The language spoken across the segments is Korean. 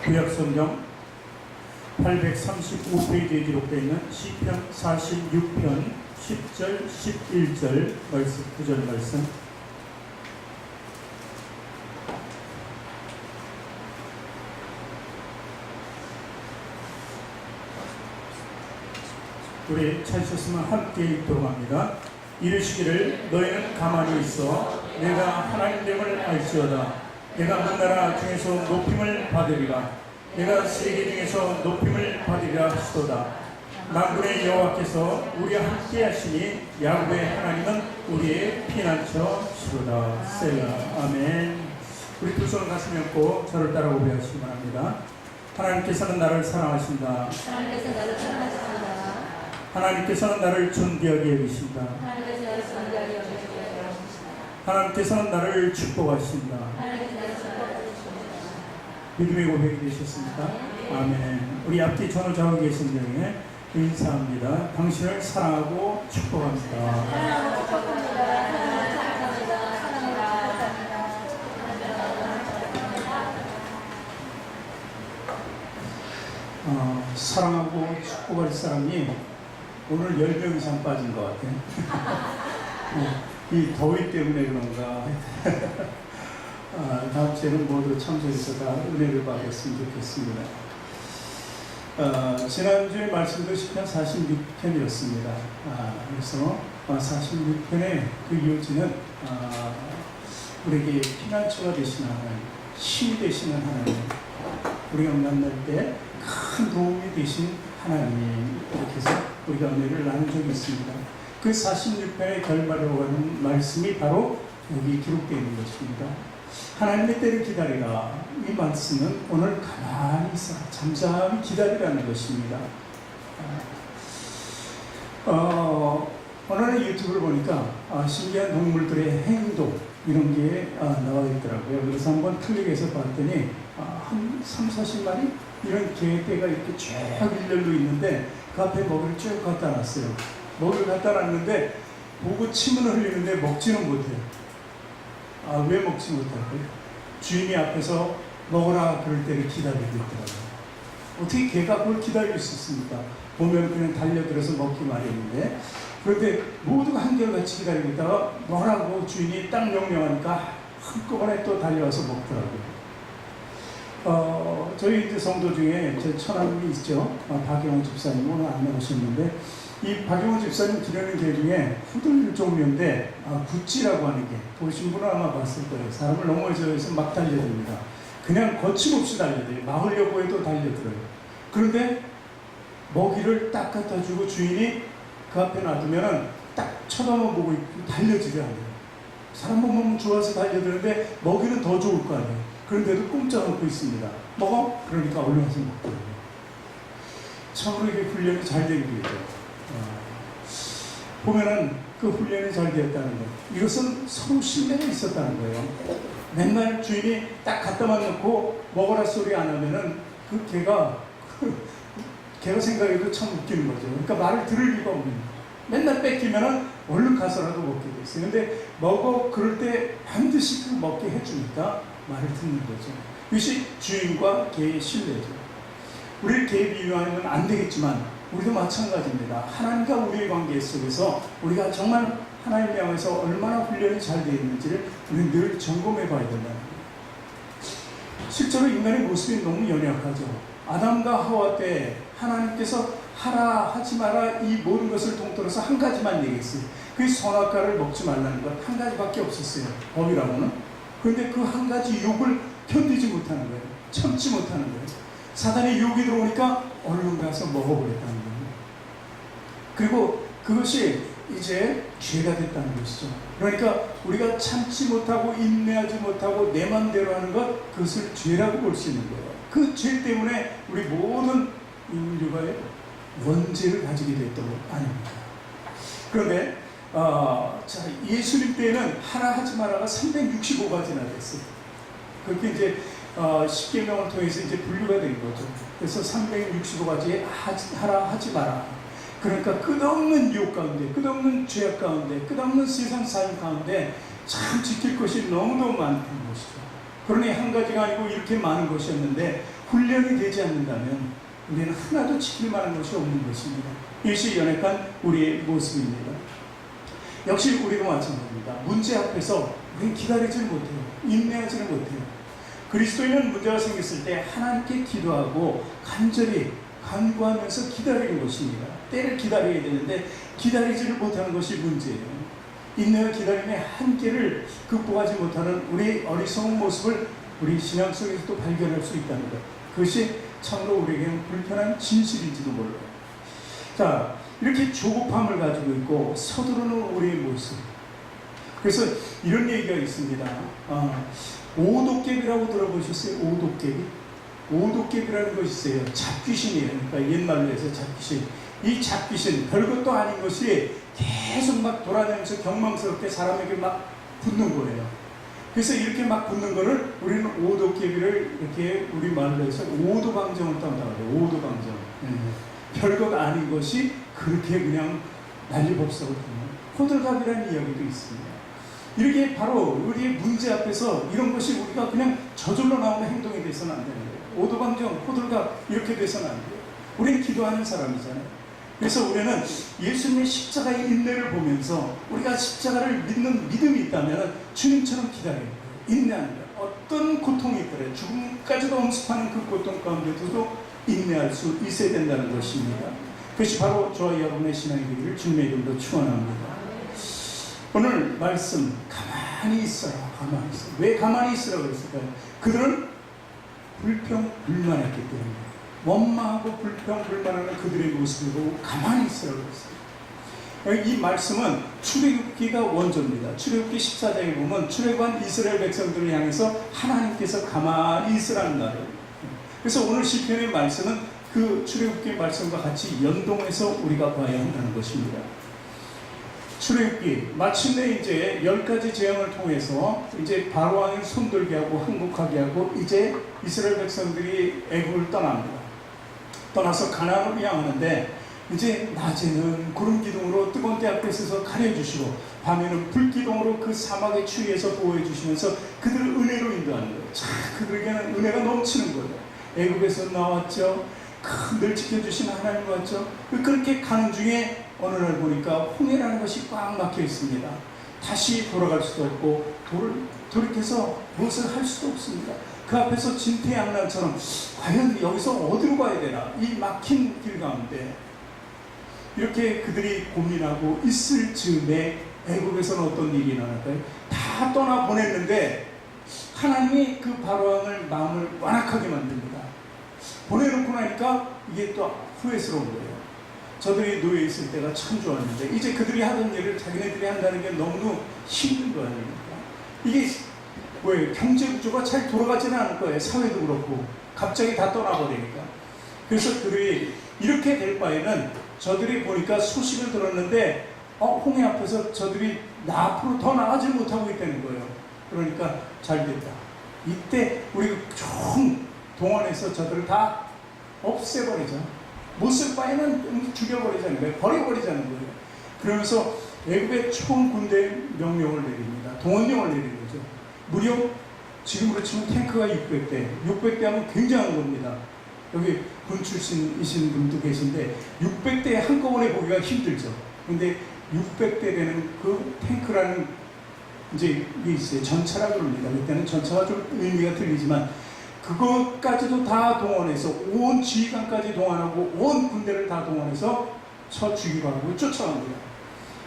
구약성경 835페이지에 기록되어 있는 시편 46편 10절, 11절 말씀, 9절 말씀. 우리 찾으셨으면 함께 읽도록 합니다. 이르시기를 너희는 가만히 있어 내가 하나님됨을 알지어다. 내가 한 나라 중에서 높임을 받으리라. 내가 세계 중에서 높임을 받으리라 하시도다. 만군의 여호와께서 우리와 함께 하시니 야곱의 하나님은 우리의 피난처시로다. 셀라. 아멘. 우리 두 손을 가슴에 얹고 저를 따라 고백하시기 바랍니다. 하나님께서는 나를 사랑하신다. 하나님께서는 나를 사랑하십니다. 하나님께서는 나를 존귀하게 여기신다. 하나님께서는 나를 존귀하게 여기십니다. 하나님께서는 나를 축복하신다. 하나님께서는 나를 축복하십니다. 믿음의 고백이 되셨습니까? 아멘. 우리 앞뒤 전후좌우 계신 중에 인사합니다. 당신을 사랑하고 축복합니다. 사랑하고 축복합니다. 사랑하고 축복합니다. 사랑하고 축복할 사람이 오늘 10명 이상 빠진 것 같아요. 이 더위 때문에 그런가. 다음 주에는 모두 참석해서 다 은혜를 받았으면 좋겠습니다. 지난주에 말씀도 시편 46편이었습니다. 그래서 46편의 그 요지는 우리에게 피난처가 되시는 하나님, 힘이 되시는 하나님, 우리가 만날 때 큰 도움이 되신 하나님, 이렇게 해서 우리가 은혜를 나눈 적이 있습니다. 그 46편의 결말이라고 하는 말씀이 바로 여기 기록되어 있는 것입니다. 하나님의 때를 기다리라. 이 말씀은 오늘 가만히 있어 잠잠히 기다리라는 것입니다. 오늘 유튜브를 보니까 신기한 동물들의 행동 이런 게 나와 있더라고요. 그래서 한번 클릭해서 봤더니 한 3, 40마리 이런 개떼가 이렇게 쭉 일렬로 있는데 그 앞에 먹이를 쭉 갖다 놨어요. 먹이를 갖다 놨는데 보고 침은 흘리는데 먹지는 못해요. 왜 먹지 못할까요? 주인이 앞에서 먹으라 그럴 때를 기다리고 있더라고요. 어떻게 개가 그걸 기다릴 수 있습니까? 보면 그냥 달려들어서 먹기 마련인데, 그런데 모두가 한결같이 기다리고 있다가 먹으라고 주인이 딱 명령하니까 한꺼번에 또 달려와서 먹더라고요. 저희 이제 성도 중에 제 처남이 있죠. 박영호 집사님 오늘 안 나오셨는데, 이 박영호 집사님 기르는 개 중에 푸들 종류인데 구찌라고 하는 게, 보신 분은 아마 봤을 거예요. 사람을 넘어져서 막 달려듭니다. 그냥 거침없이 달려들어요. 막으려고 해도 달려들어요. 그런데 먹이를 딱 갖다 주고 주인이 그 앞에 놔두면 딱 쳐다만 보고 있고 달려지지 않아요. 사람 보면 좋아서 달려드는데 먹이는 더 좋을 거 아니에요. 그런데도 꼼짝 않고 있습니다. 먹어? 그러니까 얼른 와서 먹더라고요. 참으로 이게 훈련이 잘 된 거죠. 보면은 그 훈련이 잘 되었다는 것. 이것은 서로 신뢰가 있었다는 거예요. 맨날 주인이 딱 갖다만 놓고 먹어라 소리 안 하면은 그 개가 생각해도 참 웃기는 거죠. 그러니까 말을 들을 리가 없는 거예요. 맨날 뺏기면은 얼른 가서라도 먹게 돼 있어요. 근데 먹어 그럴 때 반드시 그 먹게 해주니까 말을 듣는 거죠. 이것이 주인과 개의 신뢰죠. 우리를 개에 비유하면 안 되겠지만 우리도 마찬가지입니다. 하나님과 우리의 관계 속에서 우리가 정말 하나님을 향해서 얼마나 훈련이 잘 되어 있는지를 우리는 늘 점검해 봐야 된다는 거예요. 실제로 인간의 모습이 너무 연약하죠. 아담과 하와 때 하나님께서 하라 하지 마라 이 모든 것을 통틀어서 한 가지만 얘기했어요. 그 선악과를 먹지 말라는 것 한 가지밖에 없었어요. 법이라고는. 그런데 그 한 가지 욕을 견디지 못하는 거예요. 참지 못하는 거예요. 사단의 유혹이 들어오니까 얼른 가서 먹어버렸다는 거예요. 그리고 그것이 이제 죄가 됐다는 것이죠. 그러니까 우리가 참지 못하고 인내하지 못하고 내 맘대로 하는 것, 그것을 죄라고 볼 수 있는 거예요. 그 죄 때문에 우리 모든 인류가 원죄를 가지게 됐던 것 아닙니까? 그런데 예수님 때는 하라 하지 마라가 365가지나 됐어요. 그렇게 이제 10계명을 통해서 이제 분류가 된 거죠. 그래서 365가지에 하라 하지 마라. 그러니까 끝없는 유혹 가운데, 끝없는 죄악 가운데, 끝없는 세상 삶 가운데 참 지킬 것이 너무너무 많은 것이죠. 그러니 한 가지가 아니고 이렇게 많은 것이었는데 훈련이 되지 않는다면 우리는 하나도 지킬 만한 것이 없는 것입니다. 이것이 연약한 우리의 모습입니다. 역시 우리도 마찬가지입니다. 문제 앞에서 우리는 기다리지를 못해요. 인내하지를 못해요. 그리스도인은 문제가 생겼을 때 하나님께 기도하고 간절히 간구하면서 기다리는 것입니다. 때를 기다려야 되는데 기다리지를 못하는 것이 문제예요. 인내와 기다림의 한계를 극복하지 못하는 우리의 어리석은 모습을 우리 신앙 속에서도 발견할 수 있다는 것. 그것이 참으로 우리에게는 불편한 진실인지도 몰라요. 자, 이렇게 조급함을 가지고 있고 서두르는 우리의 모습. 그래서 이런 얘기가 있습니다. 오도깨비라고 들어보셨어요? 오도깨비? 오도깨비라는 것이 있어요. 잡귀신이에요. 그러니까 옛말로 해서 잡귀신. 이 잡귀신, 별것도 아닌 것이 계속 막 돌아다니면서 경망스럽게 사람에게 막 붙는 거예요. 그래서 이렇게 막 붙는 거를 우리는 오도깨비를 이렇게 우리 말로 해서 오도방정을 떤다고 해요. 오도방정. 별것 아닌 것이 그렇게 그냥 난리법석거든요. 호들갑이라는 이야기도 있습니다. 이렇게 바로 우리의 문제 앞에서 이런 것이 우리가 그냥 저절로 나오는 행동이 돼서는 안 되는 거예요. 오도방정, 호들갑 이렇게 돼서는 안 돼요. 우리는 기도하는 사람이잖아요. 그래서 우리는 예수님의 십자가의 인내를 보면서 우리가 십자가를 믿는 믿음이 있다면 주님처럼 기다려야 돼요. 인내하는 거예요. 어떤 고통이 있더라도 죽음까지도 엄습하는 그 고통 가운데서도 인내할 수 있어야 된다는 것입니다. 그것이 바로 저와 여러분의 신앙이 되기를 주님의 이름으로 축원합니다. 오늘 말씀 가만히 있어라. 가만히 있어라. 왜 가만히 있으라고 그랬을까요? 그들은 불평불만했기 때문에 원망하고 불평불만하는 그들의 모습을 보고 가만히 있으라고 그랬어요. 이 말씀은 출애굽기가 원조입니다. 출애굽기 14장에 보면 출애굽한 이스라엘 백성들을 향해서 하나님께서 가만히 있으라는 말이에요. 그래서 오늘 시편의 말씀은 그 출애굽기 말씀과 같이 연동해서 우리가 봐야 한다는 것입니다. 출애굽기 마침내 이제 10가지 재앙을 통해서 이제 바로 왕을 손들게 하고 항복하게 하고 이제 이스라엘 백성들이 애굽을 떠납니다. 떠나서 가나안으로 향하는데 이제 낮에는 구름 기둥으로 뜨거운 때 앞에 서서 가려주시고 밤에는 불 기둥으로 그 사막의 추위에서 보호해 주시면서 그들을 은혜로 인도하는 거예요. 자, 그들에게는 은혜가 넘치는 거예요. 애굽에서 나왔죠. 늘 지켜주신 하나님 같죠. 그렇게 가는 중에 어느 날 보니까 홍해라는 것이 꽉 막혀 있습니다. 다시 돌아갈 수도 없고 돌이켜서 무엇을 할 수도 없습니다. 그 앞에서 진퇴양난처럼 과연 여기서 어디로 가야 되나, 이 막힌 길 가운데 이렇게 그들이 고민하고 있을 즈음에 애굽에서는 어떤 일이 일어날까요? 다 떠나보냈는데 하나님이 그 바로왕을 마음을 완악하게 만듭니다. 보내놓고 나니까 이게 또 후회스러운 거예요. 저들이 노예 있을 때가 참 좋았는데 이제 그들이 하던 일을 자기네들이 한다는 게 너무 힘든 거 아닙니까? 이게 왜 경제 구조가 잘 돌아가지는 않을 거예요. 사회도 그렇고 갑자기 다 떠나버리니까. 그래서 그들이 이렇게 될 바에는 저들이 보니까 소식을 들었는데 홍해 앞에서 저들이 앞으로 더 나가지 못하고 있다는 거예요. 그러니까 잘 됐다. 이때 우리가 총 동원해서 저들을 다 없애버리자. 못 쓸 바에는 죽여버리자는 거예요. 버려버리자는 거예요. 그러면서 애굽의 총 군대 명령을 내립니다. 동원령을 내리는 거죠. 무려 지금으로 치면 탱크가 600대. 600대 하면 굉장한 겁니다. 여기 군 출신이신 분도 계신데 600대 한꺼번에 보기가 힘들죠. 근데 600대 되는 그 탱크라는 이제 이게 있어요. 전차라고 그럽니다. 그때는 전차가 좀 의미가 틀리지만 그것까지도 다 동원해서 온 지휘관까지 동원하고 온 군대를 다 동원해서 쳐 죽이고 하고 쫓아갑니다.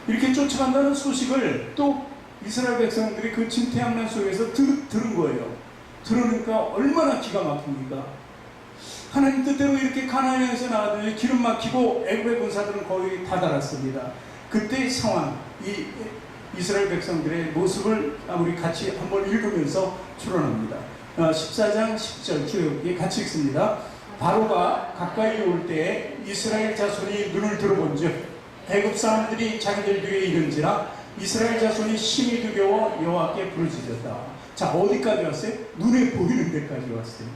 이렇게 쫓아간다는 소식을 또 이스라엘 백성들이 그 진퇴양난 속에서 들은 거예요. 들으니까 얼마나 기가 막힙니까? 하나님 뜻대로 이렇게 가나안에서 나가더니 기름 막히고 애굽의 군사들은 거의 다 달았습니다. 그때의 상황, 이 이스라엘 백성들의 모습을 우리 같이 한번 읽으면서 추론합니다. 14장 10절 출애굽기 같이 읽습니다. 바로가 가까이 올 때에 이스라엘 자손이 눈을 들어본즉 애굽 사람들이 자기들 뒤에 이른지라 이스라엘 자손이 심히 두려워 여호와께 부르짖었다. 자, 어디까지 왔어요? 눈에 보이는 데까지 왔어요.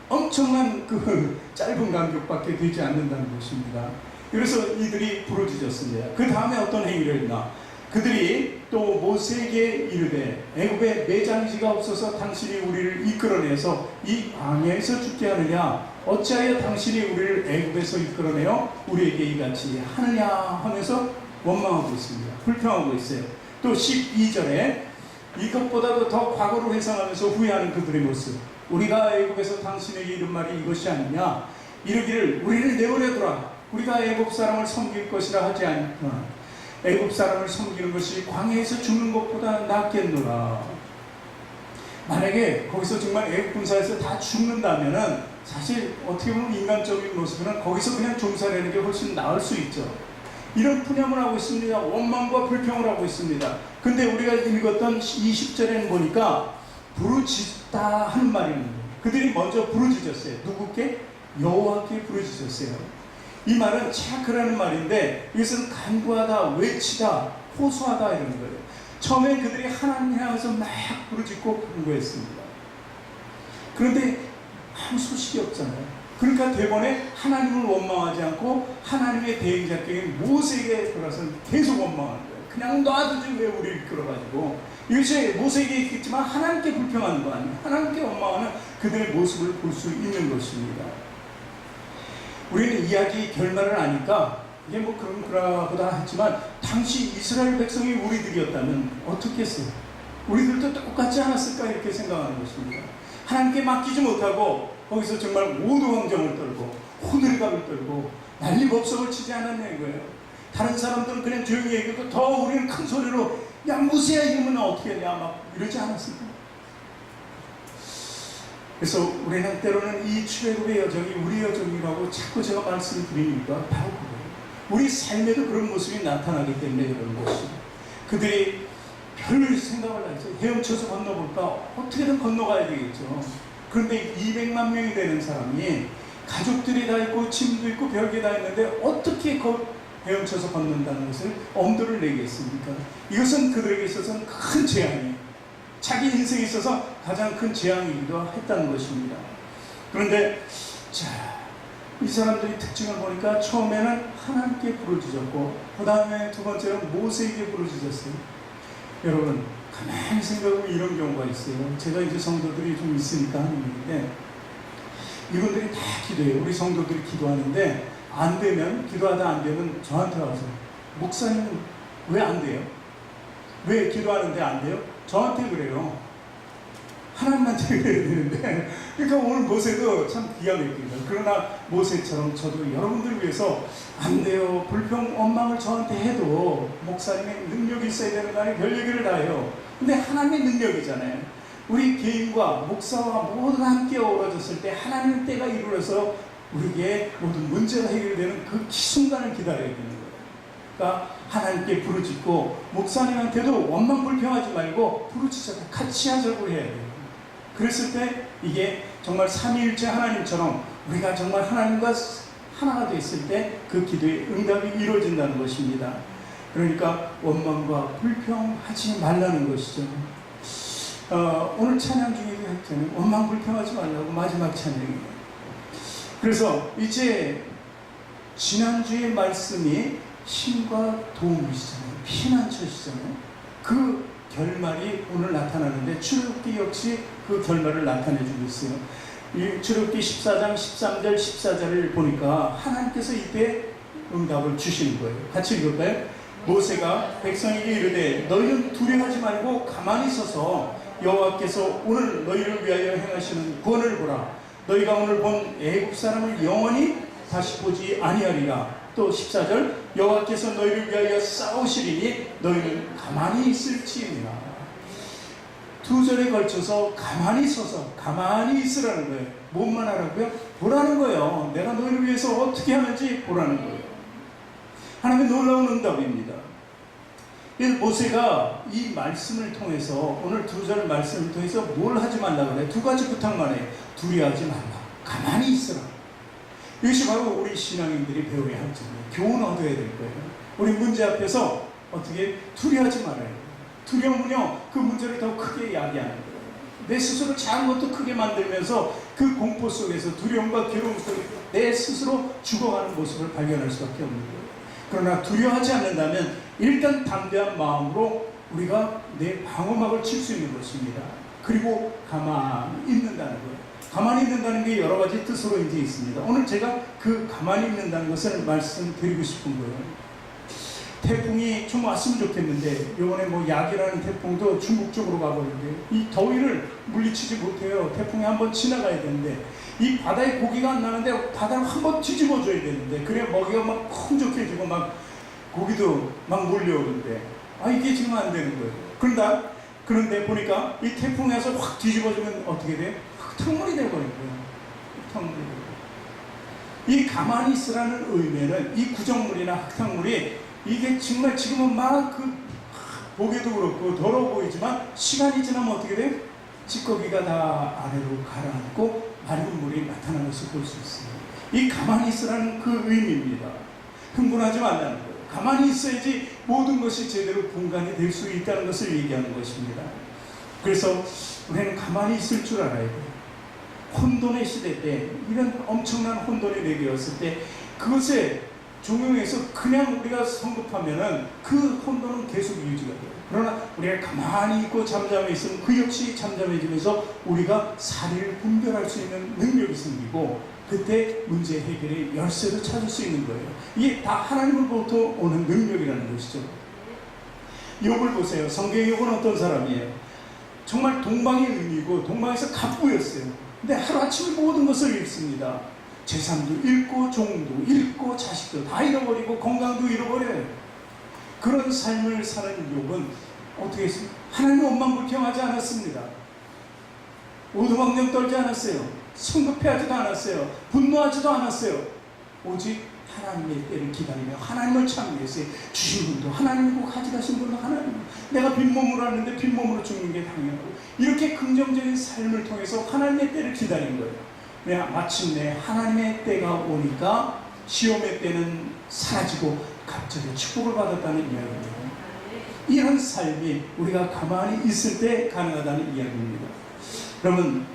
엄청난 그 짧은 간격밖에 되지 않는다는 것입니다. 그래서 이들이 부르짖었습니다. 그 다음에 어떤 행위를 했나? 그들이 또 모세에게 이르되 애굽에 매장지가 없어서 당신이 우리를 이끌어내서 이 광야에서 죽게 하느냐, 어찌하여 당신이 우리를 애굽에서 이끌어내어 우리에게 이같이 하느냐 하면서 원망하고 있습니다. 불평하고 있어요. 또 12절에 이것보다도 더 과거를 회상하면서 후회하는 그들의 모습. 우리가 애굽에서 당신에게 이른 말이 이것이 아니냐, 이르기를 우리를 내보내더라, 우리가 애굽 사람을 섬길 것이라 하지 않나. 애굽 사람을 섬기는 것이 광야에서 죽는 것보다 낫겠노라. 만약에 거기서 정말 애굽 군사에서 다 죽는다면은 사실 어떻게 보면 인간적인 모습은 거기서 그냥 종살이하는 게 훨씬 나을 수 있죠. 이런 푸념을 하고 있습니다. 원망과 불평을 하고 있습니다. 근데 우리가 읽었던 20절에는 보니까 부르짖다 하는 말이 있는 거예요. 그들이 먼저 부르짖었어요. 누구께? 여호와께 부르짖었어요. 이 말은 체크라는 말인데 이것은 간구하다, 외치다, 호소하다 이런 거예요. 처음에 그들이 하나님 향해서 막 부르짖고 간구했습니다. 그런데 아무 소식이 없잖아요. 그러니까 대번에 하나님을 원망하지 않고 하나님의 대행자격인 모세에게 돌아서 계속 원망하는 거예요. 그냥 놔두지 왜 우리를 이끌어가지고. 이것이 모세에게 있겠지만 하나님께 불평하는 거 아니에요. 하나님께 원망하는 그들의 모습을 볼 수 있는 것입니다. 우리는 이야기 결말을 아니까 이게 뭐 그러보다 했지만 당시 이스라엘 백성이 우리들이었다면 어떻게 했어요? 우리들도 똑같지 않았을까 이렇게 생각하는 것입니다. 하나님께 맡기지 못하고 거기서 정말 오두황정을 떨고 호들갑을 떨고 난리법석을 치지 않았냐 이거예요. 다른 사람들은 그냥 조용히 얘기하고 더 우리는 큰 소리로 야 모세야 이러면 어떻게 했냐 막 이러지 않았습니까? 그래서 우리는 때로는 이 출애굽의 여정이 우리 여정이라고 자꾸 제가 말씀을 드리는 이유가 바로 그거예요. 우리 삶에도 그런 모습이 나타나기 때문에 그런 것이죠. 그들이 별 생각을 안 했어요. 헤엄쳐서 건너볼까? 어떻게든 건너가야 되겠죠. 그런데 200만 명이 되는 사람이 가족들이 다 있고 짐도 있고 별게 다 있는데 어떻게 헤엄쳐서 건넌다는 것을 엄두를 내겠습니까? 이것은 그들에게 있어서는 큰 재앙이에요. 자기 인생에 있어서 가장 큰 재앙이기도 했다는 것입니다. 그런데 이 사람들이 특징을 보니까 처음에는 하나님께 부르짖었고 그 다음에 두 번째는 모세에게 부르짖었어요. 여러분 가만히 생각하면 이런 경우가 있어요. 제가 이제 성도들이 좀 있으니까 하는 얘기인데 이분들이 다 기도해요. 우리 성도들이 기도하는데 안 되면 기도하다 안 되면 저한테 와서 목사님 왜 안 돼요? 왜 기도하는데 안 돼요? 저한테 그래요. 하나님한테 그래야 되는데. 그러니까 오늘 모세도 참 기가 막힙니다. 그러나 모세처럼 저도 여러분들을 위해서 안 돼요. 불평, 원망을 저한테 해도 목사님의 능력이 있어야 되는 거 아니에요. 별 얘기를 다 해요. 근데 하나님의 능력이잖아요. 우리 개인과 목사와 모두가 함께 어우러졌을 때 하나님의 때가 이루어서 우리에게 모든 문제가 해결되는 그 순간을 기다려야 되는 거예요. 그러니까 하나님께 부르짖고 목사님한테도 원망 불평하지 말고 부르짖자고 같이 하자고 해야 돼요. 그랬을 때 이게 정말 삼위일체 하나님처럼 우리가 정말 하나님과 하나가 됐을 때 그 기도의 응답이 이루어진다는 것입니다. 그러니까 원망과 불평하지 말라는 것이죠. 오늘 찬양 중에도 했잖아요. 원망 불평하지 말라고 마지막 찬양이에요. 그래서 이제 지난주의 말씀이 힘과 도움이시잖아요. 피난처시잖아요. 그 결말이 오늘 나타나는데 출애굽기 역시 그 결말을 나타내주고 있어요. 이 출애굽기 14장 13절 14절을 보니까 하나님께서 이때 응답을 주시는 거예요. 같이 읽을까요? 모세가 백성에게 이르되 너희는 두려워하지 말고 가만히 서서 여호와께서 오늘 너희를 위하여 행하시는 구원을 보라. 너희가 오늘 본 애굽 사람을 영원히 다시 보지 아니하리라. 또 14절 여호와께서 너희를 위하여 싸우시리니 너희는 가만히 있을지니라. 두 절에 걸쳐서 가만히 서서 가만히 있으라는 거예요. 뭔만 하라고요? 보라는 거예요. 내가 너희를 위해서 어떻게 하는지 보라는 거예요. 하나님의 놀라운 응답입니다. 모세가 이 말씀을 통해서 오늘 두 절 말씀을 통해서 뭘 하지 말라 그래? 두 가지 부탁만 해. 두려워하지 말라. 가만히 있으라. 이것이 바로 우리 신앙인들이 배워야 할 점이에요. 교훈 얻어야 될 거예요. 우리 문제 앞에서 어떻게 두려워하지 말아요. 두려움은요, 그 문제를 더 크게 야기하는 거예요. 내 스스로 작은 것도 크게 만들면서 그 공포 속에서 두려움과 괴로움 속에서 내 스스로 죽어가는 모습을 발견할 수밖에 없는 거예요. 그러나 두려워하지 않는다면 일단 담대한 마음으로 우리가 내 방어막을 칠 수 있는 것입니다. 그리고 가만히 있는다는 거예요. 가만히 있는다는 게 여러 가지 뜻으로 이제 있습니다. 오늘 제가 그 가만히 있는다는 것을 말씀드리고 싶은 거예요. 태풍이 좀 왔으면 좋겠는데 이번에 뭐 약이라는 태풍도 중국 쪽으로 가버리는데 이 더위를 물리치지 못해요. 태풍이 한번 지나가야 되는데 이 바다에 고기가 안 나는데 바다를 한번 뒤집어줘야 되는데 그래야 먹이가 막 풍족해지고 막 고기도 막 몰려오는데 이게 지금 안 되는 거예요. 그런데 보니까 이 태풍에서 확 뒤집어주면 어떻게 돼? 흙탕물이 돼버린 거예요. 흙탕물이 돼버려요. 이 가만히 있으라는 의미는 이 구정물이나 흙탕물이 이게 정말 지금은 막 보기도 그렇고 더러워 보이지만 시간이 지나면 어떻게 돼? 찌꺼기가 다 아래로 가라앉고 맑은 물이 나타나는 것을 볼 수 있어요. 이 가만히 있으라는 그 의미입니다. 흥분하지 말라는 거예요. 가만히 있어야지 모든 것이 제대로 분간이 될 수 있다는 것을 얘기하는 것입니다. 그래서 우리는 가만히 있을 줄 알아야 돼요. 혼돈의 시대 때 이런 엄청난 혼돈이 내게었을 때 그것에 종용해서 그냥 우리가 성급하면은 그 혼돈은 계속 유지가 돼요. 그러나 우리가 가만히 있고 잠잠해 있으면 그 역시 잠잠해지면서 우리가 사리를 분별할 수 있는 능력이 생기고 그때 문제 해결의 열쇠도 찾을 수 있는 거예요. 이게 다 하나님으로부터 오는 능력이라는 것이죠. 욥을 보세요. 성경의 욥은 어떤 사람이에요? 정말 동방의 은이고 동방에서 갑부였어요. 근데 하루아침에 모든 것을 잃습니다. 재산도 잃고 종도 잃고 자식도 다 잃어버리고 건강도 잃어버려요. 그런 삶을 사는 욥은 어떻게 했습니까? 하나님의 원망불평하지 않았습니다. 오두방정 떨지 않았어요. 성급해하지도 않았어요. 분노하지도 않았어요. 오직 하나님의 때를 기다리며 하나님을 찬미했어요. 주신 분도 하나님이고 가져가신 분도 하나님이고 내가 빈몸으로 왔는데 빈몸으로 죽는 게 당연하고 이렇게 긍정적인 삶을 통해서 하나님의 때를 기다린 거예요. 마침내 하나님의 때가 오니까 시험의 때는 사라지고 갑자기 축복을 받았다는 이야기입니다. 이런 삶이 우리가 가만히 있을 때 가능하다는 이야기입니다. 그러면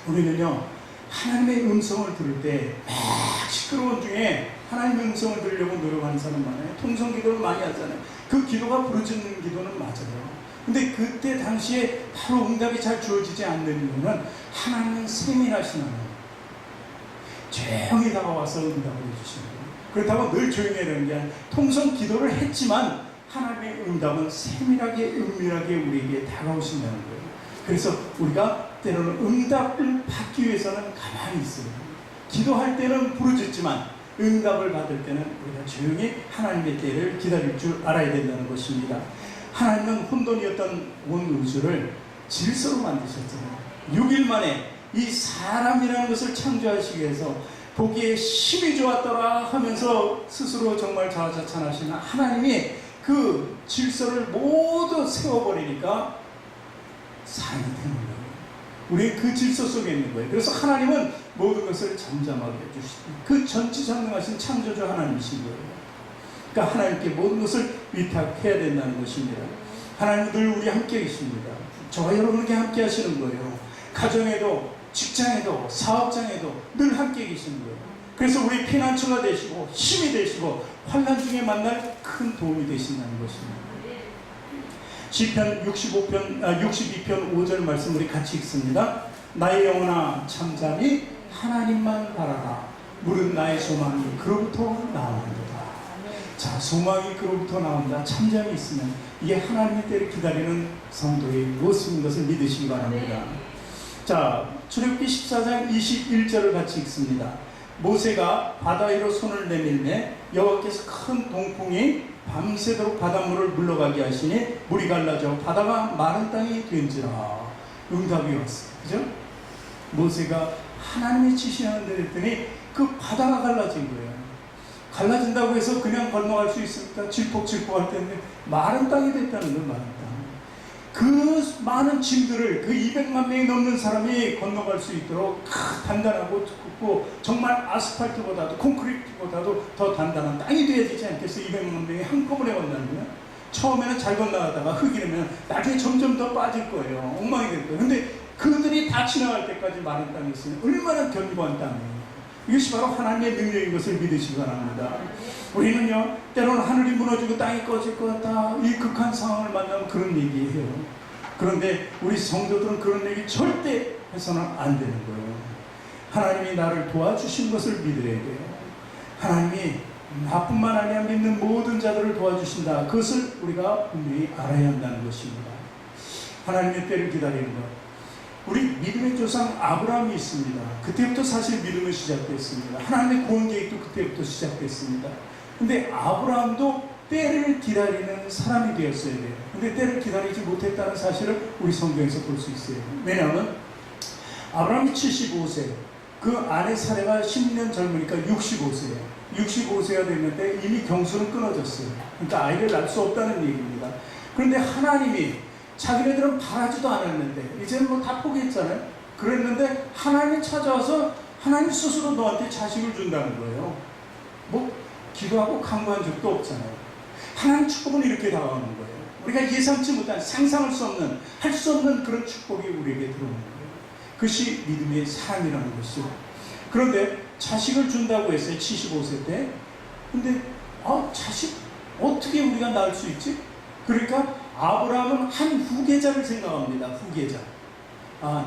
우리는요 하나님의 음성을 들을 때 막 시끄러운 중에 하나님의 음성을 들으려고 노력하는 사람 많아요. 통성 기도를 많이 하잖아요. 그 기도가 부르짖는 기도는 맞아요. 근데 그때 당시에 바로 응답이 잘 주어지지 않는 이유는 하나님은 세밀하신 하나님, 조용히 다가와서 응답을 해주시는 거예요. 그렇다고 늘 조용히 하는 게 아니라 통성 기도를 했지만 하나님의 응답은 세밀하게 은밀하게 우리에게 다가오신다는 거예요. 그래서 우리가 때로는 응답을 받기 위해서는 가만히 있어요. 기도할 때는 부르짖지만 응답을 받을 때는 우리가 조용히 하나님의 때를 기다릴 줄 알아야 된다는 것입니다. 하나님은 혼돈이었던 온 우주를 질서로 만드셨잖아요. 6일 만에 이 사람이라는 것을 창조하시기 위해서 보기에 힘이 좋았더라 하면서 스스로 정말 자화자찬하시는 하나님이 그 질서를 모두 세워버리니까 삶이 되는 거예요. 우리 그 질서 속에 있는 거예요. 그래서 하나님은 모든 것을 잠잠하게 해주시고 그 전지전능하신 창조주 하나님이신 거예요. 그러니까 하나님께 모든 것을 위탁해야 된다는 것입니다. 하나님은 늘 우리 함께 계십니다. 저와 여러분에게 함께 하시는 거예요. 가정에도 직장에도 사업장에도 늘 함께 계시는 거예요. 그래서 우리 피난처가 되시고 힘이 되시고 환난 중에 만날 큰 도움이 되신다는 것입니다. 시편 62편 5절 말씀 우리 같이 읽습니다. 나의 영혼아 잠잠히 하나님만 바라라. 물은 나의 소망이 그로부터 나오는도다. 자, 소망이 그로부터 나온다. 잠잠히 있으면 이게 하나님의 때를 기다리는 성도의 모습인 것을 믿으시기 바랍니다. 자, 출애굽기 14장 21절을 같이 읽습니다. 모세가 바다 위로 손을 내밀매 여호와께서 큰 동풍이 밤새도록 바닷물을 물러가게 하시니 물이 갈라져 바다가 마른 땅이 된지라. 응답이 왔어요. 그죠? 모세가 하나님의 지시하는 대로 했더니 그 바다가 갈라진 거예요. 갈라진다고 해서 그냥 건너갈 수 있습니까? 질퍽질퍽할 텐데 마른 땅이 됐다는 건 마른 땅. 그 많은 짐들을 그 200만 명이 넘는 사람이 건너갈 수 있도록 단단하고 두껍고 정말 아스팔트보다도 콘크리트보다도 더 단단한 땅이 돼야 되지 않겠어? 200만 명이 한꺼번에 건너면 처음에는 잘 건너가다가 흙이 되면 나중에 점점 더 빠질 거예요. 엉망이 될 거예요. 근데 그들이 다 지나갈 때까지 마른 땅이 있으면 얼마나 견고한 땅이에요. 이것이 바로 하나님의 능력인 것을 믿으시기 바랍니다. 우리는요, 때로는 하늘이 무너지고 땅이 꺼질 것 같다, 이 극한 상황을 만나면 그런 얘기해요. 그런데 우리 성도들은 그런 얘기 절대 해서는 안 되는 거예요. 하나님이 나를 도와주신 것을 믿어야 돼요. 하나님이 나뿐만 아니라 믿는 모든 자들을 도와주신다. 그것을 우리가 분명히 알아야 한다는 것입니다. 하나님의 때를 기다리는 것. 우리 믿음의 조상 아브라함이 있습니다. 그때부터 사실 믿음은 시작됐습니다. 하나님의 구원 계획도 그때부터 시작됐습니다. 근데 아브라함도 때를 기다리는 사람이 되었어야 돼요. 근데 때를 기다리지 못했다는 사실을 우리 성경에서 볼 수 있어요. 왜냐하면 아브라함이 75세, 그 아내 사례가 10년 젊으니까 65세예요. 65세가 됐는데 이미 경수는 끊어졌어요. 그러니까 아이를 낳을 수 없다는 얘기입니다. 그런데 하나님이 자기네들은 바라지도 않았는데 이제는 뭐 다 포기했잖아요. 그랬는데 하나님이 찾아와서 하나님 스스로 너한테 자식을 준다는 거예요. 뭐 기도하고 간구한 적도 없잖아요. 하나님 축복은 이렇게 다가오는 거예요. 우리가 예상치 못한, 상상할 수 없는, 할 수 없는 그런 축복이 우리에게 들어오는 거예요. 그것이 믿음의 삶이라는 것이죠. 그런데 자식을 준다고 했어요. 75세 때. 근데 자식 어떻게 우리가 낳을 수 있지? 그러니까 아브라함은 한 후계자를 생각합니다. 후계자.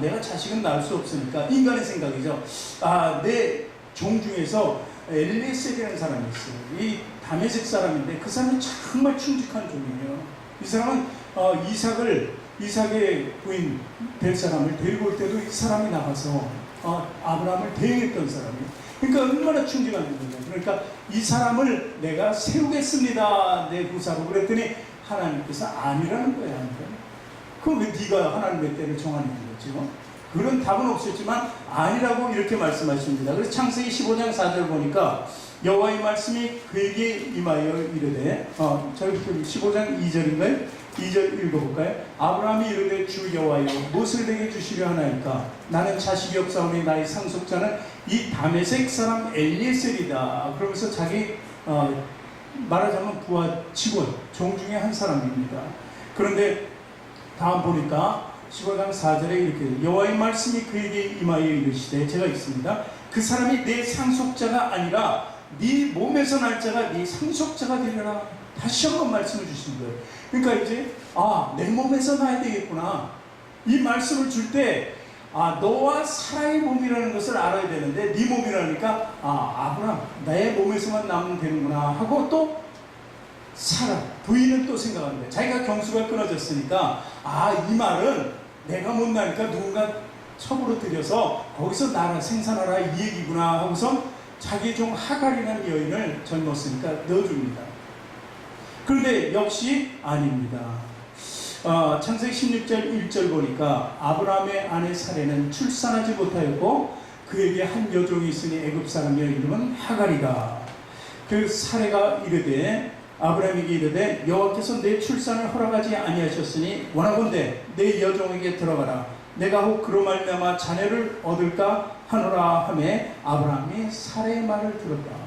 내가 자식은 낳을 수 없으니까, 인간의 생각이죠. 내 종 중에서 엘리에셀이라는 사람이 있어요. 이 다메섹 사람인데 그 사람이 정말 충직한 종이에요. 이 사람은 이삭의 부인 될 사람을 데리고 올 때도 이 사람이 나가서 아브라함을 대행했던 사람이에요. 그러니까 얼마나 충직한 분이에요. 그러니까 이 사람을 내가 세우겠습니다, 내 부사로. 그랬더니 하나님께서 아니라는 거야. 그럼 왜 네가 하나님의 때를 정하는 거죠? 그런 답은 없었지만 아니라고 이렇게 말씀하십니다. 그래서 창세기 15장 4절 보니까 여호와의 말씀이 그에게 임하여 이르되, 저희 15장 2절인가요? 2절 읽어볼까요? 아브라함이 이르되 주 여호와여 무엇을 내게 주시려 하나이까? 나는 자식이 없사오니 나의 상속자는 이 다메섹 사람 엘리에셀이다. 그러면서 자기 말하자면 부하 직원, 종 중에 한 사람입니다. 그런데 다음 보니까 15장 4절에 이렇게 여호와의 말씀이 그에게 임하여 이르시되, 제가 있습니다. 그 사람이 내 상속자가 아니라 네 몸에서 날 자가 네 상속자가 되려라. 다시 한번 말씀을 주신 거예요. 그러니까 이제 내 몸에서 나야 되겠구나. 이 말씀을 줄 때 너와 사라의 몸이라는 것을 알아야 되는데 네 몸이라니까 아브라함 나의 몸에서만 나면 되는구나 하고, 또 사라 부인은 또 생각합니다. 자기가 경수가 끊어졌으니까 이 말은 내가 못 나니까 누군가 첩으로 들여서 거기서 나라 생산하라 이 얘기구나 하고서 자기 종 하갈이라는 여인을 젊었으니까 넣어줍니다. 그런데 역시 아닙니다. 창세기 16절 1절 보니까 아브라함의 아내 사레는 출산하지 못하였고 그에게 한 여종이 있으니 애굽 사람의 이름은 하갈이다. 그 사레가 이르되 아브라함에게 이르되 여호와께서 내 출산을 허락하지 아니하셨으니 원하건대 내 여종에게 들어가라. 내가 혹 그로 말미암아 자녀를 얻을까 하노라 하매 아브라함이 사레의 말을 들었다.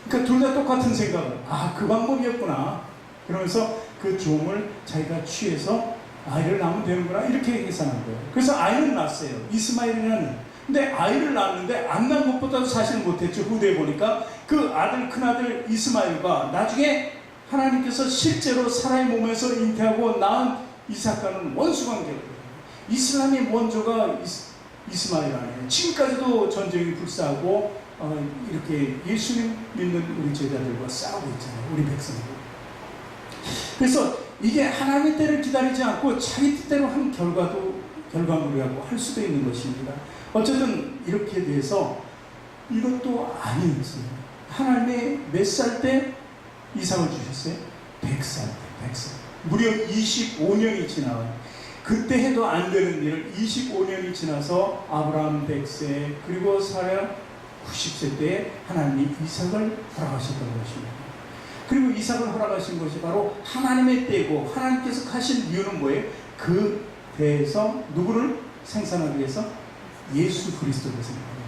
그러니까 둘 다 똑같은 생각을, 그 방법이었구나. 그러면서 그 종을 자기가 취해서 아이를 낳으면 되는구나 이렇게 계산한 거예요. 그래서 아이를 낳았어요. 이스마엘이라는. 근데 아이를 낳았는데 안 낳은 것보다도 사실은 못했죠. 후대에 보니까 그 아들, 큰아들 이스마엘과 나중에 하나님께서 실제로 사라의 몸에서 잉태하고 낳은 이삭과는 원수관계예요. 이슬람의 원조가 이스마엘 아니에요. 지금까지도 전쟁이 불사하고 이렇게 예수님 믿는 우리 제자들과 싸우고 있잖아요. 우리 백성들. 그래서 이게 하나님의 때를 기다리지 않고 자기 뜻대로 한 결과물이라고 할 수도 있는 것입니다. 어쨌든 이렇게 돼서 이것도 아니었어요. 하나님이 몇 살 때 이삭을 주셨어요? 100살 때, 100살. 무려 25년이 지나요. 그때 해도 안 되는 일을 25년이 지나서 아브라함 100세, 그리고 사라 90세 때에 하나님이 이삭을 허락하셨던 것입니다. 그리고 이삭을 허락하신 것이 바로 하나님의 때고, 하나님께서 하신 이유는 뭐예요? 그 때에서 누구를 생산하기 위해서? 예수 그리스도를 생산합니다.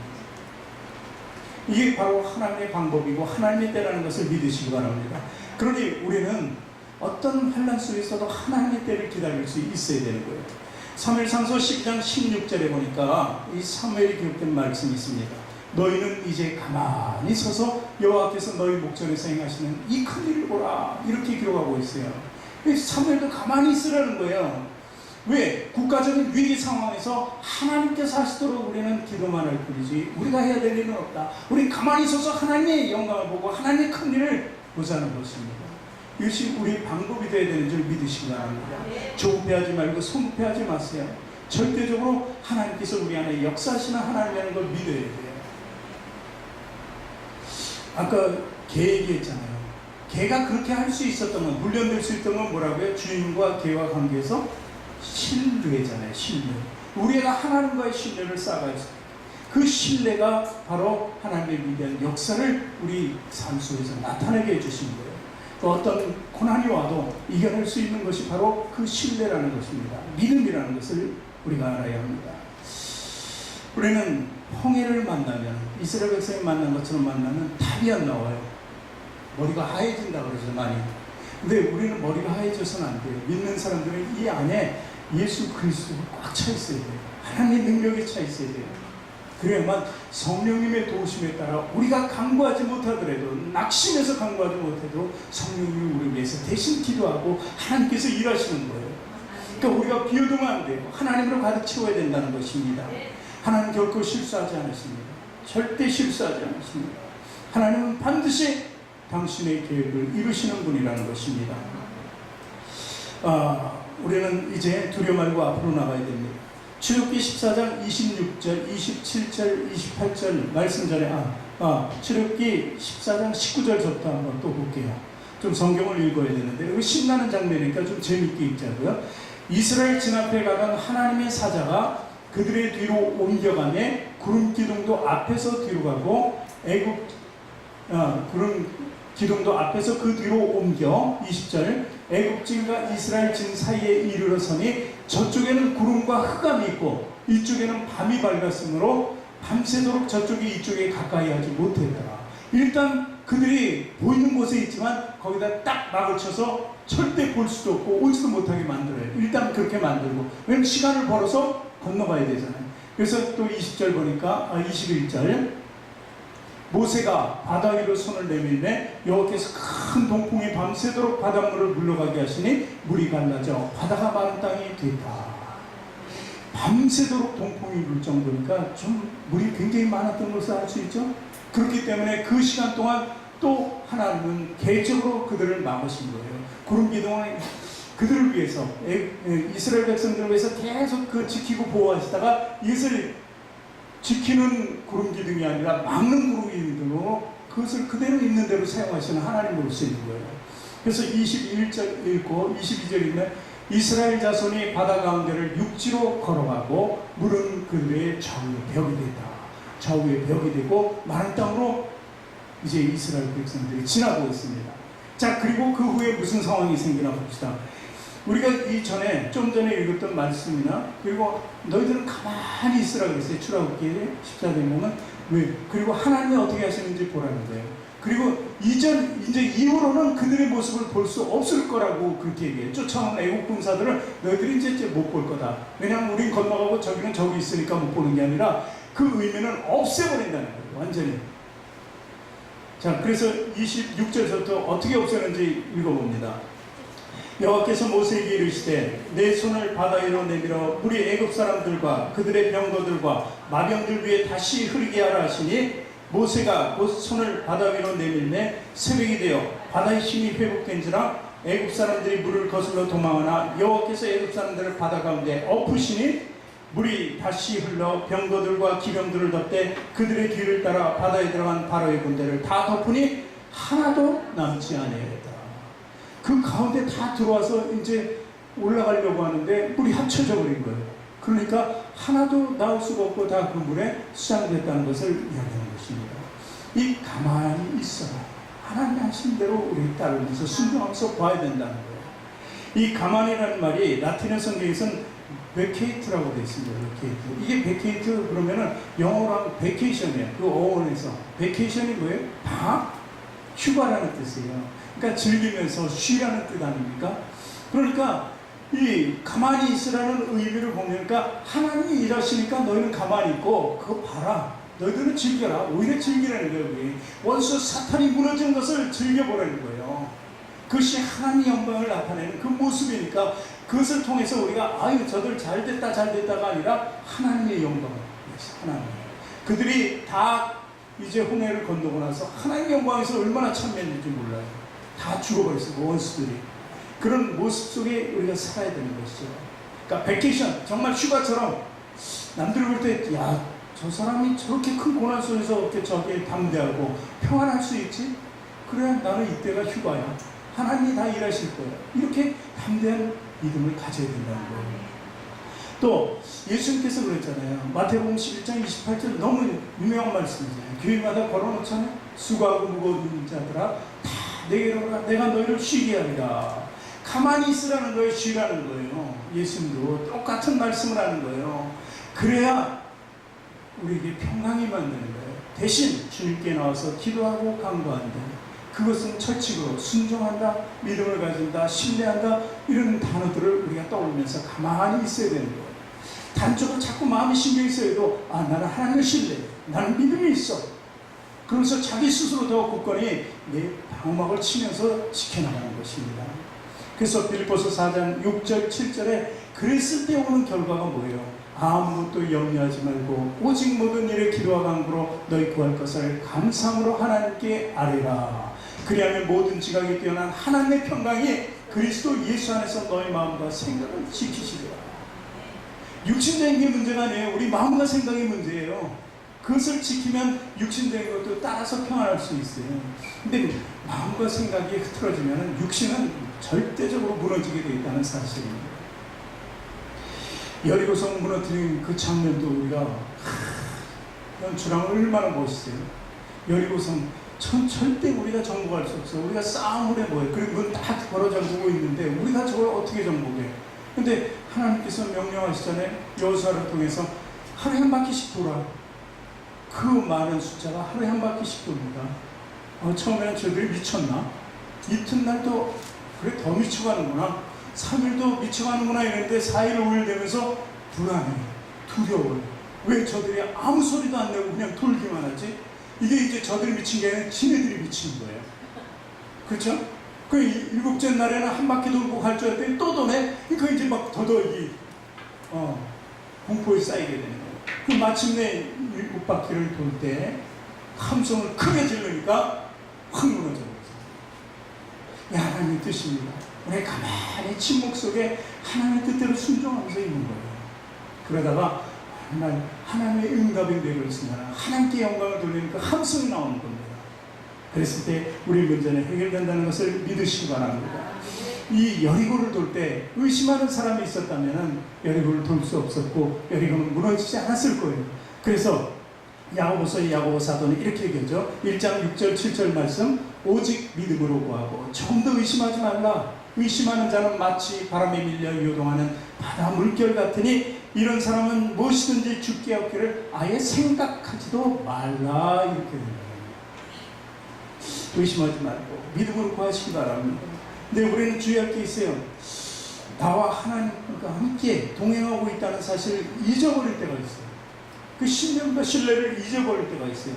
이게 바로 하나님의 방법이고 하나님의 때라는 것을 믿으시기 바랍니다. 그러니 우리는 어떤 환난 속에서도 하나님의 때를 기다릴 수 있어야 되는 거예요. 사무엘상서 12장 16절에 보니까 이 사무엘이 기록된 말씀이 있습니다. 너희는 이제 가만히 서서 여호와께서 너희 목전에서 행하시는 이 큰 일을 보라. 이렇게 기록하고 있어요. 사무엘도 가만히 있으라는 거예요. 왜? 국가적인 위기 상황에서 하나님께서 하시도록 우리는 기도만 할 뿐이지 우리가 해야 될 일은 없다. 우리 가만히 서서 하나님의 영광을 보고 하나님의 큰 일을 보자는 것입니다. 이것이 우리 방법이 되어야 되는 줄 믿으시기 바랍니다. 조급해하지 말고 성급해하지 마세요. 절대적으로 하나님께서 우리 안에 역사하시는 하나님이라는 걸 믿어야 돼요. 아까 개 얘기했잖아요. 개가 그렇게 할 수 있었던 건, 훈련될 수 있던 건 뭐라고요? 주인과 개와 관계에서 신뢰잖아요. 신뢰. 우리가 하나님과의 신뢰를 쌓아가야 있어요. 그 신뢰가 바로 하나님의 위대한 역사를 우리 삶 속에서 나타내게 해주신 거예요. 또 어떤 고난이 와도 이겨낼 수 있는 것이 바로 그 신뢰라는 것입니다. 믿음이라는 것을 우리가 알아야 합니다. 우리는 홍해를 만나면, 이스라엘 백성이 만난 것처럼 만나면 답이 안 나와요. 머리가 하얘진다 그러죠, 많이. 근데 우리는 머리가 하얘져서는 안 돼요. 믿는 사람들은 이 안에 예수 그리스도가 꽉 차 있어야 돼요. 하나님의 능력이 차 있어야 돼요. 그래야만 성령님의 도우심에 따라 우리가 간구하지 못하더라도, 낙심해서 간구하지 못해도 성령님이 우리 위해서 대신 기도하고 하나님께서 일하시는 거예요. 그러니까 우리가 비워두면 안 돼요. 하나님으로 가득 채워야 된다는 것입니다. 하나님 결코 실수하지 않으십니다. 절대 실수하지 않으십니다. 하나님은 반드시 당신의 계획을 이루시는 분이라는 것입니다. 우리는 이제 두려워 말고 앞으로 나가야 됩니다. 출애굽기 14장 26절, 27절, 28절 말씀 전에 출애굽기 14장 19절 저부터 한번 또 볼게요. 좀 성경을 읽어야 되는데 여기 신나는 장면이니까 좀 재밌게 읽자고요. 이스라엘 진 앞에 가던 하나님의 사자가 그들의 뒤로 옮겨가매 구름 기둥도 앞에서 뒤로 가고 구름 기둥도 앞에서 그 뒤로 옮겨 20절 애굽진과 이스라엘 진 사이에 이르러 서니 저쪽에는 구름과 흑암이 있고 이쪽에는 밤이 밝았으므로 밤새도록 저쪽이 이쪽에 가까이 하지 못했더라. 일단 그들이 보이는 곳에 있지만 거기다 딱 막을 쳐서 절대 볼 수도 없고 오지도 못하게 만들어요. 일단 그렇게 만들고, 왜냐면 시간을 벌어서 건너가야 되잖아요. 그래서 또 20절 보니까 21절 모세가 바다 위로 손을 내밀매 여호와께서 큰 동풍이 밤새도록 바닷물을 물러가게 하시니 물이 갈라져 바다가 마른 땅이 됐다. 밤새도록 동풍이 불 정도니까 좀 물이 굉장히 많았던 것을 알 수 있죠. 그렇기 때문에 그 시간 동안 또 하나님은 개적으로 그들을 막으신 거예요. 구름 기둥은 그들을 위해서, 이스라엘 백성들을 위해서 계속 그 지키고 보호하시다가 이것을 지키는 구름 기둥이 아니라 막는 구름 기둥으로 그것을 그대로 있는 대로 사용하시는 하나님으로 쓰이는 거예요. 그래서 21절 읽고 22절 읽으면 이스라엘 자손이 바다 가운데를 육지로 걸어가고 물은 그들의 좌우에 벽이 됐다. 좌우에 벽이 되고 마른 땅으로 이제 이스라엘 백성들이 지나고 있습니다. 자, 그리고 그 후에 무슨 상황이 생기나 봅시다. 우리가 이전에 좀 전에 읽었던 말씀이나 그리고 너희들은 가만히 있으라 그랬어요. 출애굽기 14장에 보면 왜? 그리고 하나님이 어떻게 하시는지 보라는 거예요. 그리고 이제 이후로는 그들의 모습을 볼 수 없을 거라고 그렇게 얘기해요. 쫓아오는 애국 군사들은 너희들이 이제 못 볼 거다. 왜냐하면 우린 건너가고 저기는 저기 있으니까 못 보는 게 아니라 그 의미는 없애버린다는 거예요. 완전히. 자, 그래서 26절부터 어떻게 없애는지 읽어봅니다. 여호와께서 모세에게 이르시되 내 손을 바다 위로 내밀어 물이 애굽 사람들과 그들의 병거들과 마병들 위에 다시 흐르게 하라 하시니 모세가 곧 손을 바다 위로 내밀매 새벽이 되어 바다의 힘이 회복된지라 애굽 사람들이 물을 거슬러 도망하나 여호와께서 애굽 사람들을 바다 가운데 엎으시니 물이 다시 흘러 병거들과 기병들을 덮되 그들의 뒤를 따라 바다에 들어간 바로의 군대를 다 덮으니 하나도 남지 아니하였다. 그 가운데 다 들어와서 이제 올라가려고 하는데 물이 합쳐져 버린 거예요. 그러니까 하나도 나올 수가 없고 다 그 물에 수장됐다는 것을 이야기하는 것입니다. 이 가만히 있어라. 하나님 하신 대로 우리 따르면서 순종하면서 봐야 된다는 거예요. 이 가만히라는 말이 라틴어 성경에서는 베케이트라고 되어 있습니다. 베케이트. 이게 베케이트 그러면은 영어로 하면 베케이션이에요. 그 어원에서. 베케이션이 뭐예요? 방학? 휴가라는 뜻이에요. 그러니까 즐기면서 쉬라는 뜻 아닙니까? 그러니까 이 가만히 있으라는 의미를 보니까 하나님이 일하시니까 너희는 가만히 있고 그거 봐라. 너희들은 즐겨라. 오히려 즐기라는 거예요. 우리. 원수 사탄이 무너진 것을 즐겨보라는 거예요. 그것이 하나님의 영광을 나타내는 그 모습이니까 그것을 통해서 우리가 아유 저들 잘됐다가 아니라 하나님의 영광을 위해서 하나님. 그들이 다 이제 홍해를 건너고 나서 하나님의 영광에서 얼마나 참여했는지 몰라요. 다 죽어버렸어요. 원수들이. 그런 모습 속에 우리가 살아야 되는 것이죠. 그러니까 베케이션 정말 휴가처럼 남들 볼 때 야 저 사람이 저렇게 큰 고난 속에서 이렇게 저기 담대하고 평안할 수 있지? 그래 나는 이때가 휴가야. 하나님이 다 일하실 거야. 이렇게 담대한 믿음을 가져야 된다는 거예요. 또 예수님께서 그랬잖아요. 마태복음 11장 28절 너무 유명한 말씀이잖아요. 교회마다 걸어놓잖아요. 수고하고 무거운 자들아 다 내게로 오라. 내가 너희를 쉬게 하리라. 가만히 있으라는 거예요. 쉬라는 거예요. 예수님도 똑같은 말씀을 하는 거예요. 그래야 우리에게 평강이 만드는 거예요. 대신 주님께 나와서 기도하고 간구한다. 그것은 철칙으로 순종한다, 믿음을 가진다, 신뢰한다 이런 단어들을 우리가 떠올리면서 가만히 있어야 되는 거예요. 단적으로 자꾸 마음이 신경이 쓰여도 아 나는 하나님을 신뢰해. 나는 믿음이 있어. 그러면서 자기 스스로 더 굳건히 내 방어막을 치면서 지켜나가는 것입니다. 그래서 빌립보서 4장 6절 7절에 그랬을 때 오는 결과가 뭐예요? 아무것도 염려하지 말고 오직 모든 일에 기도와 간구로 너희 구할 것을 감사함으로 하나님께 아뢰라. 그리하면 모든 지각이 뛰어난 하나님의 평강이 그리스도 예수 안에서 너희 마음과 생각을 지키시리라. 육신적인 게 문제가 아니에요. 우리 마음과 생각이 문제예요. 그것을 지키면 육신적인 것도 따라서 평안할 수 있어요. 근데 마음과 생각이 흐트러지면 육신은 절대적으로 무너지게 되어 있다는 사실입니다. 여리고성 무너뜨린 그 장면도 우리가 연출하면 얼마나 멋있어요. 여리고성 절대 우리가 정복할 수 없어요. 우리가 싸움을 해보여요. 그리고 문 딱 걸어 잠그고 있는데 우리가 저걸 어떻게 정복해? 근데 하나님께서 명령하시잖아요. 여호수아를 통해서 하루에 한 바퀴씩 돌아. 그 많은 숫자가 하루에 한 바퀴씩 돕니다. 처음에는 저들이 미쳤나? 이튿날도 그래 더 미쳐가는구나. 3일도 미쳐가는구나 이랬는데 4일 5일 되면서 불안해, 두려워요. 왜 저들이 아무 소리도 안 내고 그냥 돌기만 하지? 이게 이제 저들이 미친 게 아니라 지네들이 미친 거예요. 그렇죠? 그 일곱째 날에는 한 바퀴 돌고 갈 줄 알았더니 또 도네? 그러니까 이제 막 더더욱이 공포에 쌓이게 되는 거예요. 그 마침내 7바퀴를 돌 때 함성을 크게 지르니까 확 무너져 버렸어요. 하나님의 뜻입니다. 우리 가만히 침묵 속에 하나님의 뜻대로 순종하면서 있는 거예요. 그러다가 하나님의 응답이 되어있으면 하나님께 영광을 돌리는 그 함성이 나오는 겁니다. 그랬을 때 우리 문제는 해결된다는 것을 믿으시기 바랍니다. 이 여리고를 돌 때 의심하는 사람이 있었다면 여리고를 돌 수 없었고 여리고는 무너지지 않았을 거예요. 그래서 야고보서의 야고보 사도는 이렇게 얘기하죠. 1장 6절 7절 말씀 오직 믿음으로 구하고 조금 더 의심하지 말라. 의심하는 자는 마치 바람에 밀려 요동하는 바다 물결 같으니 이런 사람은 무엇이든지 죽게 없기를 아예 생각하지도 말라. 이렇게 됩니다. 의심하지 말고 믿음으로 구하시기 바랍니다. 근데 우리는 주의할 게 있어요. 나와 하나님과 함께 동행하고 있다는 사실을 잊어버릴 때가 있어요. 그 신념과 신뢰를 잊어버릴 때가 있어요.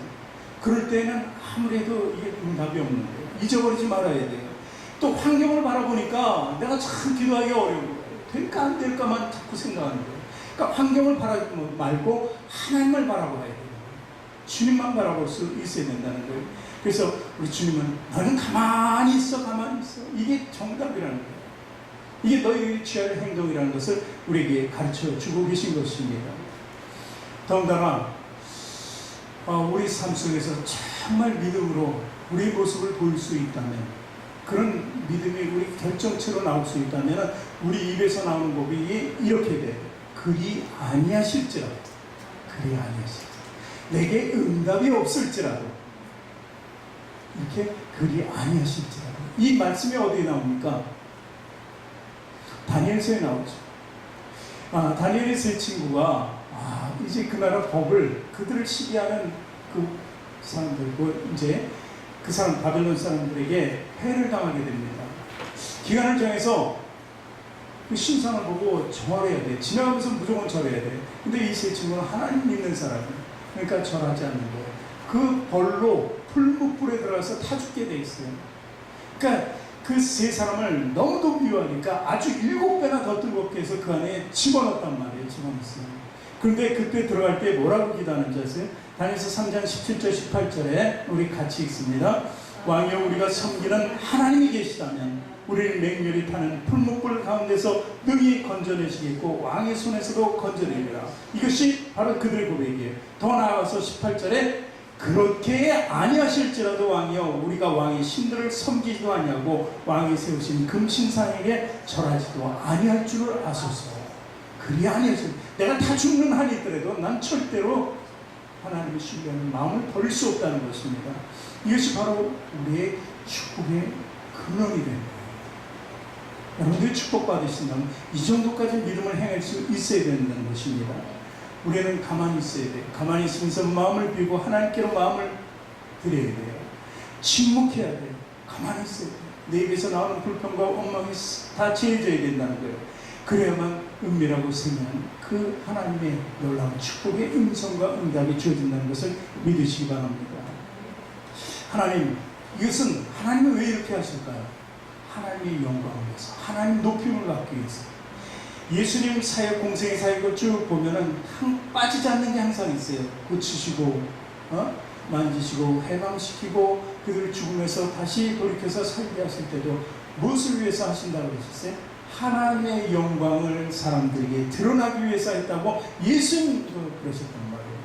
그럴 때는 아무래도 이게 응답이 없는 거예요. 잊어버리지 말아야 돼요. 또 환경을 바라보니까 내가 참 기도하기 어려운 거예요. 될까 안 될까만 자꾸 생각하는 거예요. 그러니까 환경을 바라보지 말고 하나님을 바라봐야 돼요. 주님만 바라볼 수 있어야 된다는 거예요. 그래서 우리 주님은 너는 가만히 있어, 가만히 있어. 이게 정답이라는 거예요. 이게 너희들이 취할 행동이라는 것을 우리에게 가르쳐 주고 계신 것입니다. 더군다나 우리 삶 속에서 정말 믿음으로 우리의 모습을 보일 수 있다면 그런 믿음이 우리 결정체로 나올 수 있다면 우리 입에서 나오는 법이 이렇게 돼요. 그리 아니하실지라도 그리 아니하실지라도 내게 응답이 없을지라도 이렇게 그리 아니하실지라도 이 말씀이 어디에 나옵니까? 다니엘서에 나오죠. 다니엘의 세 친구가 이제 그 나라 법을 그들을 시기하는 그 사람들 이제 그 사람 바벨론 사람들에게 해를 당하게 됩니다. 기간을 정해서 그 신상을 보고 절해야 돼. 지나가면서 무조건 절해야 돼. 근데 이 세 친구는 하나님 믿는 사람이에요. 그러니까 절하지 않는 거예요. 그 벌로 풀무불에 들어가서 타 죽게 돼 있어요. 그러니까 그 세 사람을 너무도 미워하니까 아주 7배나 더 뜨겁게 해서 그 안에 집어넣었단 말이에요. 집어넣었어요. 그런데 그때 들어갈 때 뭐라고 기도하는지 아세요? 다니엘서 3장 17절 18절에 우리 같이 읽습니다. 왕이여 우리가 섬기는 하나님이 계시다면 우리를 맹렬히 타는 풀무불 가운데서 능히 건져내시겠고 왕의 손에서도 건져내리라. 이것이 바로 그들의 고백이에요. 더 나아가서 18절에 그렇게 아니하실지라도 왕이여 우리가 왕의 신들을 섬기지도 아니하고 왕이 세우신 금신상에게 절하지도 아니할 줄을 아소서. 그리 아니하실 내가 다 죽는 한이 있더라도 난 절대로 하나님의 신뢰하는 마음을 버릴 수 없다는 것입니다. 이것이 바로 우리의 축복의 근원이 됩니다. 여러분들이 축복받으신다면 이 정도까지 믿음을 행할 수 있어야 된다는 것입니다. 우리는 가만히 있어야 돼요. 가만히 있으면서 마음을 비우고 하나님께로 마음을 드려야 돼요. 침묵해야 돼요. 가만히 있어야 돼요. 내 입에서 나오는 불평과 원망이 다 제해져야 된다는 거예요. 그래야만 은밀하고 세미한 그 하나님의 놀라운 축복의 음성과 응답이 주어진다는 것을 믿으시기 바랍니다. 하나님, 이것은 하나님은 왜 이렇게 하실까요? 하나님의 영광을 위해서, 하나님 높임을 받기 위해서. 예수님 사역, 공생의 사역을 쭉 보면은 빠지지 않는 게 항상 있어요. 고치시고, 만지시고, 해방시키고, 그들을 죽음에서 다시 돌이켜서 살게 하실 때도 무엇을 위해서 하신다고 그러셨어요? 하나님의 영광을 사람들에게 드러나기 위해서 했다고 예수님도 그러셨단 말이에요.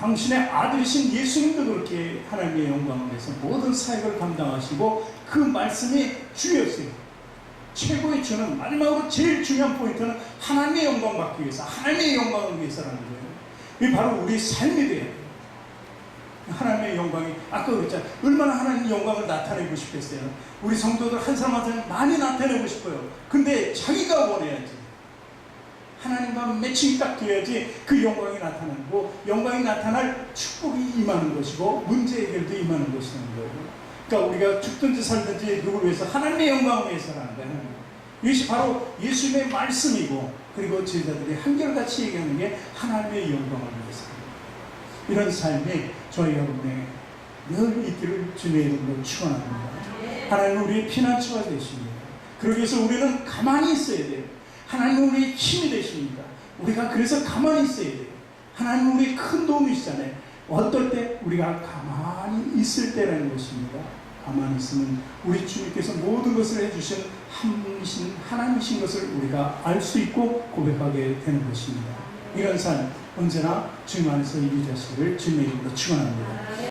당신의 아들이신 예수님도 그렇게 하나님의 영광을 위해서 모든 사역을 감당하시고 그 말씀이 주였어요. 최고의 주는 마지막으로 제일 중요한 포인트는 하나님의 영광 받기 위해서, 하나님의 영광을 위해서라는 거예요. 이게 바로 우리의 삶이 돼야 돼요. 하나님의 영광이, 아까 그랬잖아요. 얼마나 하나님의 영광을 나타내고 싶겠어요. 우리 성도들 한 사람 한 사람 많이 나타내고 싶어요. 근데 자기가 원해야지. 하나님과 매칭이 딱 돼야지 그 영광이 나타나고, 영광이 나타날 축복이 임하는 것이고 문제 해결도 임하는 것이라는 거예요. 그러니까 우리가 죽든지 살든지 누구를 위해서? 하나님의 영광을 위해서라는 거예요. 이것이 바로 예수님의 말씀이고, 그리고 제자들이 한결같이 얘기하는 게 하나님의 영광을 위해서. 이런 삶이 저희 여러분에게 늘 있기를 주님의 이름으로 축원합니다. 하나님은 우리의 피난처가 되십니다. 그러기 위해서 우리는 가만히 있어야 돼요. 하나님은 우리의 힘이 되십니다. 우리가 그래서 가만히 있어야 돼요. 하나님은 우리의 큰 도움이시잖아요. 어떨 때? 우리가 가만히 있을 때라는 것입니다. 가만히 있으면 우리 주님께서 모든 것을 해주신 한 분이신 하나님이신 것을 우리가 알 수 있고 고백하게 되는 것입니다. 이런 삶 언제나 주님 안에서 유지하시기를 주님의 이름으로 축원합니다.